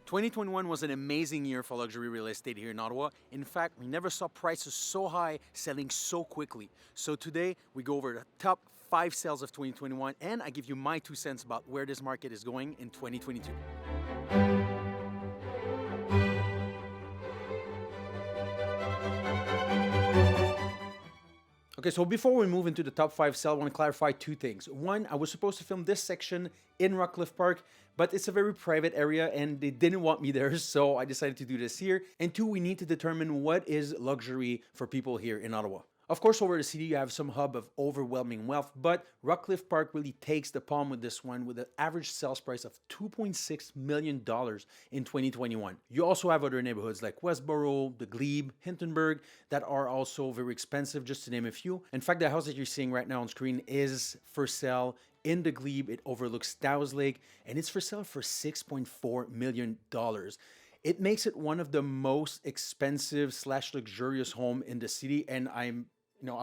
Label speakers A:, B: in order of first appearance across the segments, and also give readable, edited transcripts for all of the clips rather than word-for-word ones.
A: 2021 was an amazing year for luxury real estate here in Ottawa. In fact, we never saw prices so high selling so quickly. So today we go over the top 5 sales of 2021 and I give you my 2 cents about where this market is going in 2022. Okay, so before we move into the top 5 sale, I want to clarify 2 things. One, I was supposed to film this section in Rockcliffe Park, but it's a very private area and they didn't want me there, so I decided to do this here. And 2, we need to determine what is luxury for people here in Ottawa. Of course, over the city, you have some hub of overwhelming wealth, but Rockcliffe Park really takes the palm with this one with an average sales price of $2.6 million in 2021. You also have other neighborhoods like Westboro, the Glebe, Hintonburg that are also very expensive, just to name a few. In fact, the house that you're seeing right now on screen is for sale in the Glebe. It overlooks Dow's Lake and it's for sale for $6.4 million. It makes it one of the most expensive / luxurious home in the city, and I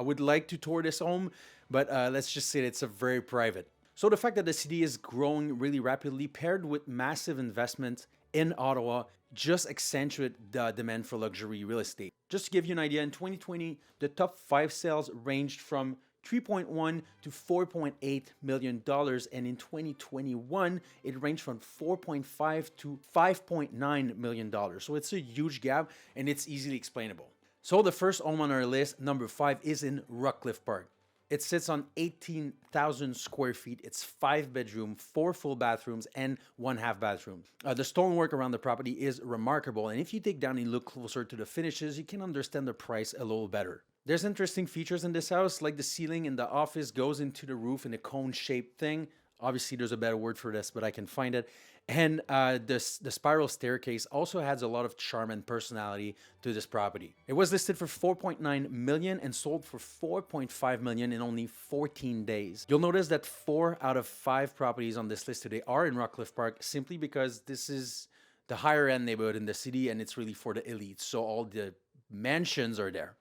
A: would like to tour this home, but let's just say it's a very private. So the fact that the city is growing really rapidly paired with massive investment in Ottawa just accentuate the demand for luxury real estate. Just to give you an idea, in 2020, the top 5 sales ranged from $3.1 to $4.8 million, and in 2021, it ranged from $4.5 to $5.9 million. So it's a huge gap and it's easily explainable. So the first home on our list, number 5, is in Rockcliffe Park. It sits on 18,000 square feet. It's 5 bedroom, 4 full bathrooms, and 1 half bathroom. The stonework around the property is remarkable, and if you dig down and look closer to the finishes, you can understand the price a little better. There's interesting features in this house, like the ceiling in the office goes into the roof in a cone-shaped thing. Obviously, there's a better word for this, but I can find it. And the spiral staircase also adds a lot of charm and personality to this property. It was listed for $4.9 million and sold for $4.5 million in only 14 days. You'll notice that 4 out of 5 properties on this list today are in Rockcliffe Park simply because this is the higher end neighborhood in the city and it's really for the elites. So all the mansions are there.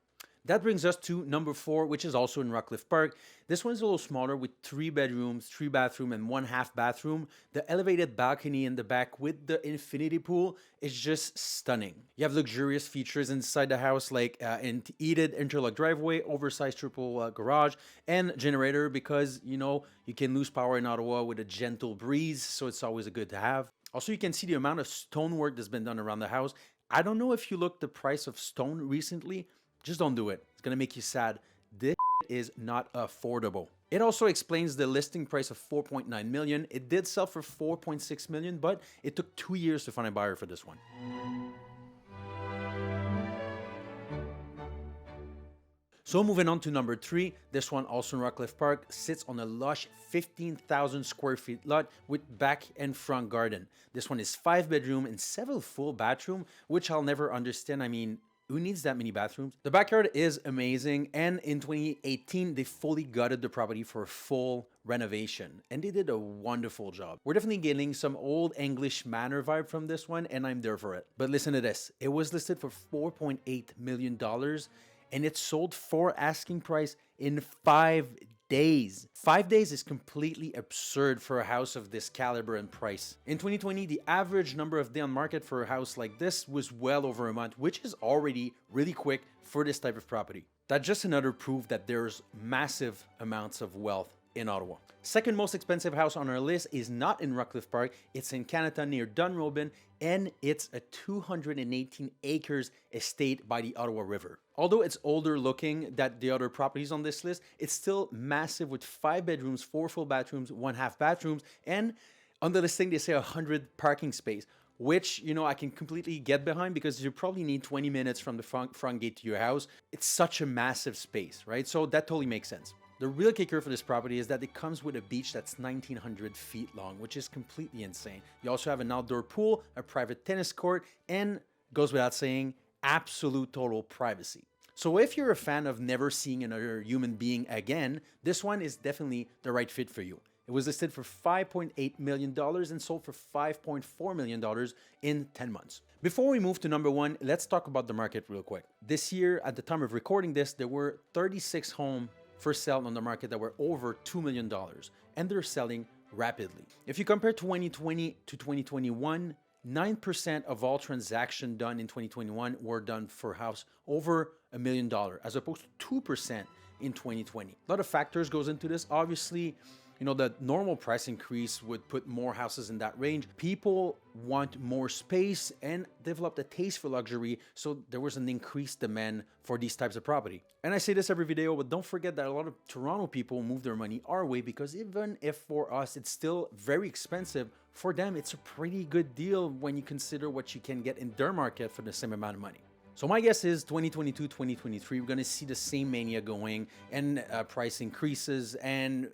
A: That brings us to number 4, which is also in Rockcliffe Park. This one's a little smaller with 3 bedrooms, 3 bathroom, and 1 half bathroom. The elevated balcony in the back with the infinity pool is just stunning. You have luxurious features inside the house like an heated interlock driveway, oversized triple garage, and generator because, you can lose power in Ottawa with a gentle breeze, so it's always a good to have. Also, you can see the amount of stonework that's been done around the house. I don't know if you looked the price of stone recently. Just don't do it. It's going to make you sad. This is not affordable. It also explains the listing price of $4.9 million. It did sell for $4.6 million, but it took 2 years to find a buyer for this one. So moving on to number 3, this one also in Rockcliffe Park sits on a lush 15,000 square feet lot with back and front garden. This one is 5 bedroom and 7 full bathroom, which I'll never understand. Who needs that many bathrooms? The backyard is amazing, and in 2018, they fully gutted the property for a full renovation, and they did a wonderful job. We're definitely getting some old English manor vibe from this one, and I'm there for it. But listen to this. It was listed for $4.8 million, and it sold for asking price in 5 days. 5 days is completely absurd for a house of this caliber and price. In 2020, the average number of days on market for a house like this was well over a month, which is already really quick for this type of property. That's just another proof that there's massive amounts of wealth in Ottawa. Second most expensive house on our list is not in Rockcliffe Park. It's in Canada near Dunrobin, and it's a 218 acres estate by the Ottawa River. Although it's older looking than the other properties on this list, it's still massive with 5 bedrooms, 4 full bathrooms, 1 half bathrooms, and on the listing they say 100 parking space, which, I can completely get behind because you probably need 20 minutes from the front gate to your house. It's such a massive space, right? So that totally makes sense. The real kicker for this property is that it comes with a beach that's 1,900 feet long, which is completely insane. You also have an outdoor pool, a private tennis court, and goes without saying, absolute total privacy. So if you're a fan of never seeing another human being again, this one is definitely the right fit for you. It was listed for $5.8 million and sold for $5.4 million in 10 months. Before we move to number 1, let's talk about the market real quick. This year, at the time of recording this, there were 36 homes for sale on the market that were over $2 million, and they're selling rapidly. If you compare 2020 to 2021, 9% of all transactions done in 2021 were done for a house over $1 million, as opposed to 2% in 2020. A lot of factors goes into this. Obviously, the normal price increase would put more houses in that range. People want more space and developed a taste for luxury, so there was an increased demand for these types of property. And I say this every video, but don't forget that a lot of Toronto people move their money our way, because even if for us it's still very expensive, for them it's a pretty good deal when you consider what you can get in their market for the same amount of money. So my guess is 2022, 2023, we're going to see the same mania going, and price increases and,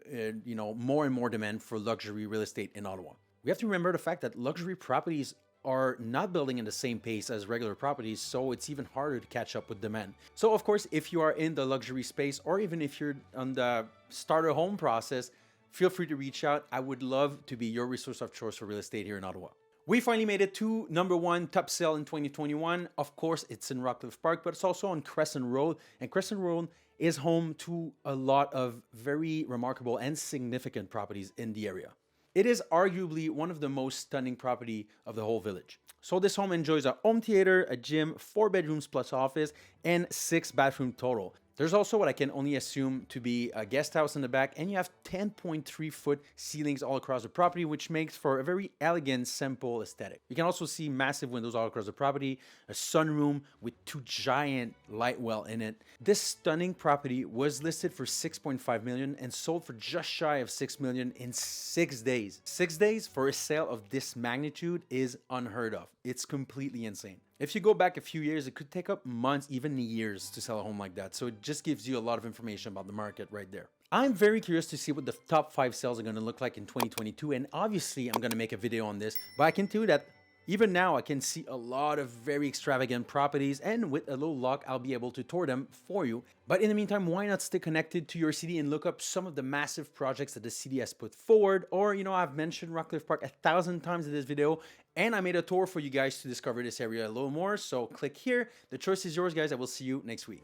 A: more and more demand for luxury real estate in Ottawa. We have to remember the fact that luxury properties are not building in the same pace as regular properties, so it's even harder to catch up with demand. So of course, if you are in the luxury space, or even if you're on the starter home process, feel free to reach out. I would love to be your resource of choice for real estate here in Ottawa. We finally made it to #1 top sale in 2021. Of course, it's in Rockcliffe Park, but it's also on Crescent Road. And Crescent Road is home to a lot of very remarkable and significant properties in the area. It is arguably one of the most stunning property of the whole village. So this home enjoys a home theater, a gym, 4 bedrooms plus office, and 6 bathrooms total. There's also what I can only assume to be a guest house in the back, and you have 10.3 foot ceilings all across the property, which makes for a very elegant, simple aesthetic. You can also see massive windows all across the property, a sunroom with 2 giant light well in it. This stunning property was listed for $6.5 million and sold for just shy of $6 million in 6 days. 6 days for a sale of this magnitude is unheard of. It's completely insane. If you go back a few years, it could take up months, even years, to sell a home like that. So it just gives you a lot of information about the market right there. I'm very curious to see what the top 5 sales are going to look like in 2022. And obviously, I'm going to make a video on this. But I can tell you that even now, I can see a lot of very extravagant properties. And with a little luck, I'll be able to tour them for you. But in the meantime, why not stay connected to your city and look up some of the massive projects that the city has put forward? Or, I've mentioned Rockcliffe Park 1,000 times in this video. And I made a tour for you guys to discover this area a little more. So click here. The choice is yours, guys. I will see you next week.